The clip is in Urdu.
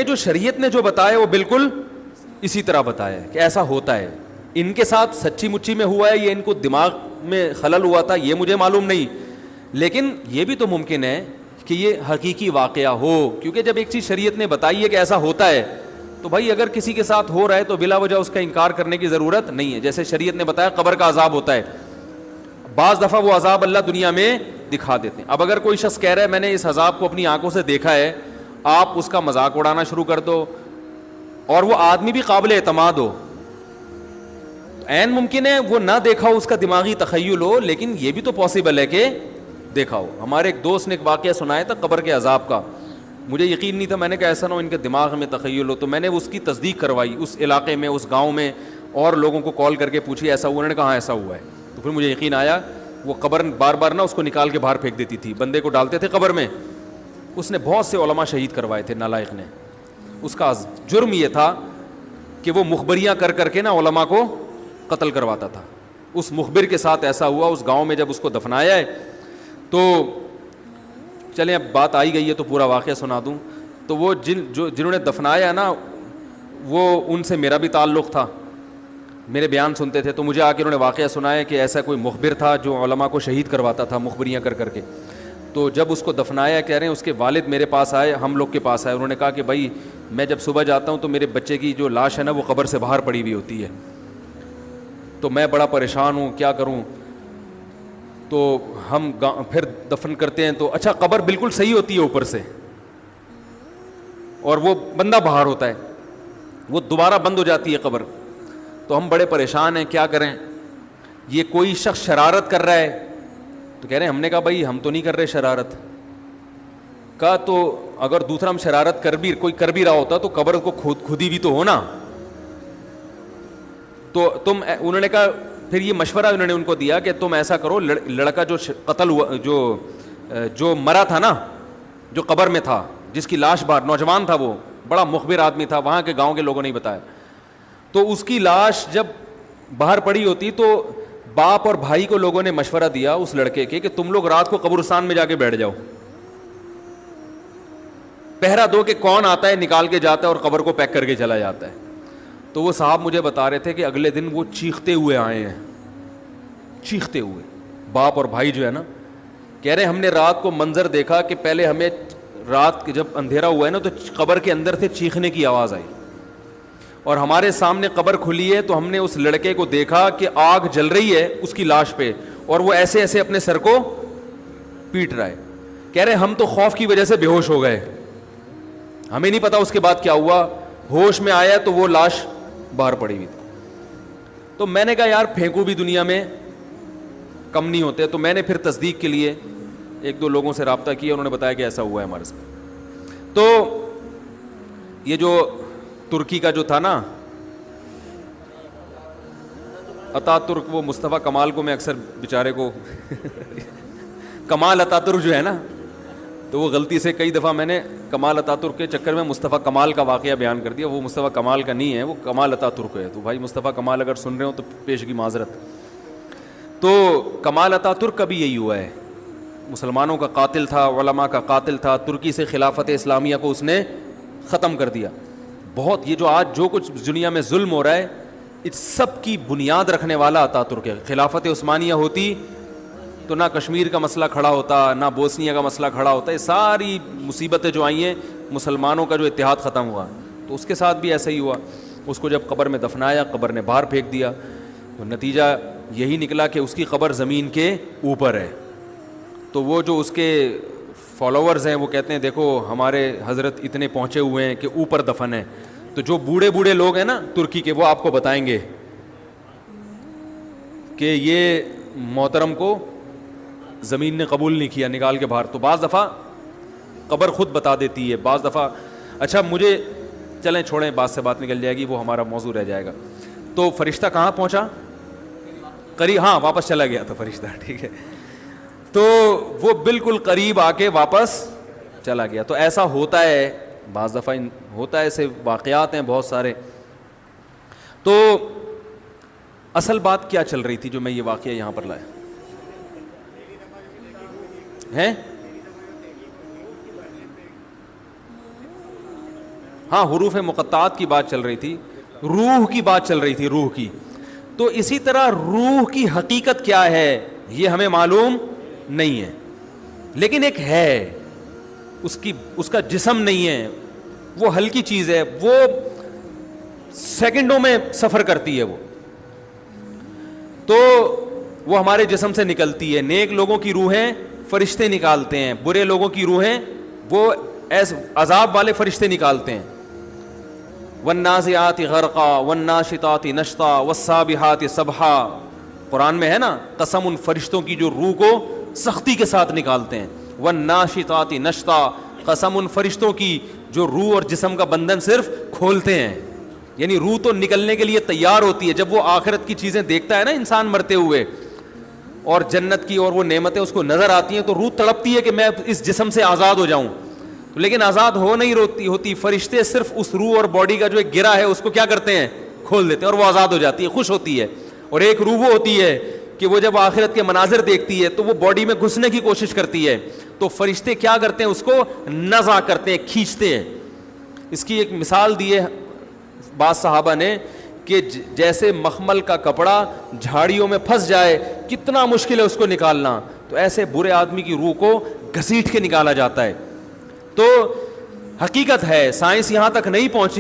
جو شریعت نے جو بتایا وہ بالکل اسی طرح بتایا کہ ایسا ہوتا ہے. ان کے ساتھ سچی مچی میں ہوا ہے, یہ ان کو دماغ میں خلل ہوا تھا, یہ مجھے معلوم نہیں, لیکن یہ بھی تو ممکن ہے کہ یہ حقیقی واقعہ ہو, کیونکہ جب ایک چیز شریعت نے بتائی ہے کہ ایسا ہوتا ہے تو بھائی اگر کسی کے ساتھ ہو رہا ہے تو بلا وجہ اس کا انکار کرنے کی ضرورت نہیں ہے. جیسے شریعت نے بتایا قبر کا عذاب ہوتا ہے, بعض دفعہ وہ عذاب اللہ دنیا میں دکھا دیتے ہیں. اب اگر کوئی شخص کہہ رہا ہے میں نے اس عذاب کو اپنی آنکھوں سے دیکھا ہے, آپ اس کا مذاق اڑانا شروع کر دو, اور وہ آدمی بھی قابل اعتماد ہو, عین ممکن ہے وہ نہ دیکھا ہو, اس کا دماغی تخیل ہو, لیکن یہ بھی تو پاسبل ہے کہ دیکھا ہو. ہمارے ایک دوست نے ایک واقعہ سنایا تھا قبر کے عذاب کا, مجھے یقین نہیں تھا, میں نے کہا ایسا نہ ہو ان کے دماغ میں تخیل ہو, تو میں نے اس کی تصدیق کروائی اس علاقے میں, اس گاؤں میں, اور لوگوں کو کال کر کے پوچھی ایسا ہوا, انہوں نے کہا ایسا ہوا ہے. تو پھر مجھے یقین آیا. وہ قبر بار بار نا اس کو نکال کے باہر پھینک دیتی تھی, بندے کو ڈالتے تھے قبر میں. اس نے بہت سے علماء شہید کروائے تھے نالائق نے. اس کا جرم یہ تھا کہ وہ مخبریاں کر کر کے نا علماء کو قتل کرواتا تھا. اس مخبر کے ساتھ ایسا ہوا اس گاؤں میں. جب اس کو دفنایا ہے تو چلیں اب بات آئی گئی ہے تو پورا واقعہ سنا دوں. تو وہ جنہوں نے دفنایا نا وہ ان سے میرا بھی تعلق تھا, میرے بیان سنتے تھے, تو مجھے آ کے انہوں نے واقعہ سنایا کہ ایسا کوئی مخبر تھا جو علماء کو شہید کرواتا تھا مخبریاں کر کر کے. تو جب اس کو دفنایا کہہ رہے ہیں اس کے والد میرے پاس آئے, ہم لوگ کے پاس آئے, انہوں نے کہا کہ بھائی میں جب صبح جاتا ہوں تو میرے بچے کی جو لاش ہے نا وہ قبر سے باہر پڑی ہوئی ہوتی ہے, تو میں بڑا پریشان ہوں کیا کروں. تو ہم پھر دفن کرتے ہیں تو اچھا قبر بالکل صحیح ہوتی ہے اوپر سے, اور وہ بندہ باہر ہوتا ہے, وہ دوبارہ بند ہو جاتی ہے قبر. تو ہم بڑے پریشان ہیں کیا کریں, یہ کوئی شخص شرارت کر رہا ہے. تو کہہ رہے ہیں, ہم نے کہا بھائی ہم تو نہیں کر رہے شرارت. کہا تو اگر دوسرا ہم شرارت کوئی کر بھی رہا ہوتا تو قبر کو کھودی بھی تو ہونا. تو انہوں نے کہا, پھر یہ مشورہ انہوں نے ان کو دیا کہ تم ایسا کرو, لڑکا جو قتل ہوا جو مرا تھا نا, جو قبر میں تھا, جس کی لاش باہر, نوجوان تھا, وہ بڑا مخبر آدمی تھا, وہاں کے گاؤں کے لوگوں نے بتایا. تو اس کی لاش جب باہر پڑی ہوتی تو باپ اور بھائی کو لوگوں نے مشورہ دیا اس لڑکے کے کہ تم لوگ رات کو قبرستان میں جا کے بیٹھ جاؤ, پہرا دو کہ کون آتا ہے نکال کے جاتا ہے اور قبر کو پیک کر کے چلا جاتا ہے. تو وہ صاحب مجھے بتا رہے تھے کہ اگلے دن وہ چیختے ہوئے آئے ہیں, چیختے ہوئے, باپ اور بھائی جو ہے نا, کہہ رہے ہم نے رات کو منظر دیکھا کہ پہلے ہمیں رات کے جب اندھیرا ہوا ہے نا تو قبر کے اندر سے چیخنے کی آواز آئی, اور ہمارے سامنے قبر کھلی ہے تو ہم نے اس لڑکے کو دیکھا کہ آگ جل رہی ہے اس کی لاش پہ, اور وہ ایسے ایسے اپنے سر کو پیٹ رہا ہے. کہہ رہے ہم تو خوف کی وجہ سے بے ہوش ہو گئے, ہمیں نہیں پتا اس کے بعد کیا ہوا, ہوش میں آیا تو وہ لاش باہر پڑی ہوئی تھی. تو میں نے کہا یار پھینکو بھی دنیا میں کم نہیں ہوتے. تو میں نے پھر تصدیق کے لیے ایک دو لوگوں سے رابطہ کیا, انہوں نے بتایا کہ ایسا ہوا ہے ہمارے ساتھ. تو یہ جو ترکی کا جو تھا نا اتا ترک, وہ مصطفیٰ کمال کو میں اکثر بیچارے کو کمال اتا ترک جو ہے نا, تو وہ غلطی سے کئی دفعہ میں نے کمال اتا ترک کے چکر میں مصطفیٰ کمال کا واقعہ بیان کر دیا. وہ مصطفیٰ کمال کا نہیں ہے, وہ کمال اتا ترک ہے. تو بھائی مصطفیٰ کمال اگر سن رہے ہو تو پیشگی معذرت. تو کمال اتا ترک کا بھی یہی ہوا ہے, مسلمانوں کا قاتل تھا, علماء کا قاتل تھا, ترکی سے خلافت اسلامیہ کو اس نے ختم کر دیا. بہت یہ جو آج جو کچھ دنیا میں ظلم ہو رہا ہے اس سب کی بنیاد رکھنے والا اتا ترک ہے. خلافت عثمانیہ ہوتی تو نہ کشمیر کا مسئلہ کھڑا ہوتا, نہ بوسنیا کا مسئلہ کھڑا ہوتا. یہ ساری مصیبتیں جو آئی ہیں, مسلمانوں کا جو اتحاد ختم ہوا, تو اس کے ساتھ بھی ایسا ہی ہوا. اس کو جب قبر میں دفنایا, قبر نے باہر پھینک دیا, تو نتیجہ یہی نکلا کہ اس کی قبر زمین کے اوپر ہے. تو وہ جو اس کے فالوورز ہیں وہ کہتے ہیں دیکھو ہمارے حضرت اتنے پہنچے ہوئے ہیں کہ اوپر دفن ہے. تو جو بوڑھے بوڑھے لوگ ہیں نا ترکی کے, وہ آپ کو بتائیں گے کہ یہ محترم کو زمین نے قبول نہیں کیا, نکال کے باہر. تو بعض دفعہ قبر خود بتا دیتی ہے, بعض دفعہ. اچھا مجھے چلیں چھوڑیں, بات سے بات نکل جائے گی, وہ ہمارا موضوع رہ جائے گا. تو فرشتہ کہاں پہنچا؟ قریب, ہاں واپس چلا گیا تھا فرشتہ, ٹھیک ہے. تو وہ بالکل قریب آ کے واپس چلا گیا. تو ایسا ہوتا ہے, بعض دفعہ ہوتا ہے, ایسے واقعات ہیں بہت سارے. تو اصل بات کیا چل رہی تھی جو میں یہ واقعہ یہاں پر لایا ہیں؟ ہاں حروف مقطعات کی بات چل رہی تھی, روح کی بات چل رہی تھی, روح کی. تو اسی طرح روح کی حقیقت کیا ہے یہ ہمیں معلوم نہیں ہے, لیکن ایک ہے, اس کا جسم نہیں ہے, وہ ہلکی چیز ہے, وہ سیکنڈوں میں سفر کرتی ہے. وہ تو وہ ہمارے جسم سے نکلتی ہے. نیک لوگوں کی روحیں فرشتے نکالتے ہیں, برے لوگوں کی روحیں وہ عذاب والے فرشتے نکالتے ہیں. والنازعات غرقا والناشطات نشطا والسابحات سبحا, قرآن میں ہے نا, قسم ان فرشتوں کی جو روح کو سختی کے ساتھ نکالتے ہیں. والناشطات نشطا, قسم ان فرشتوں کی جو روح اور جسم کا بندھن صرف کھولتے ہیں. یعنی روح تو نکلنے کے لیے تیار ہوتی ہے. جب وہ آخرت کی چیزیں دیکھتا ہے نا انسان مرتے ہوئے, اور جنت کی اور وہ نعمتیں اس کو نظر آتی ہیں, تو روح تڑپتی ہے کہ میں اس جسم سے آزاد ہو جاؤں, لیکن آزاد ہو نہیں ہوتی. فرشتے صرف اس روح اور باڈی کا جو ایک گرہ ہے اس کو کیا کرتے ہیں, کھول دیتے ہیں, اور وہ آزاد ہو جاتی ہے, خوش ہوتی ہے. اور ایک روح وہ ہوتی ہے کہ وہ جب آخرت کے مناظر دیکھتی ہے تو وہ باڈی میں گھسنے کی کوشش کرتی ہے, تو فرشتے کیا کرتے ہیں, اس کو نزع کرتے ہیں, کھینچتے ہیں. اس کی ایک مثال دی ہے بعض صحابہ نے کہ جیسے مخمل کا کپڑا جھاڑیوں میں پھنس جائے کتنا مشکل ہے اس کو نکالنا, تو ایسے برے آدمی کی روح کو گھسیٹ کے نکالا جاتا ہے. تو حقیقت ہے, سائنس یہاں تک نہیں پہنچی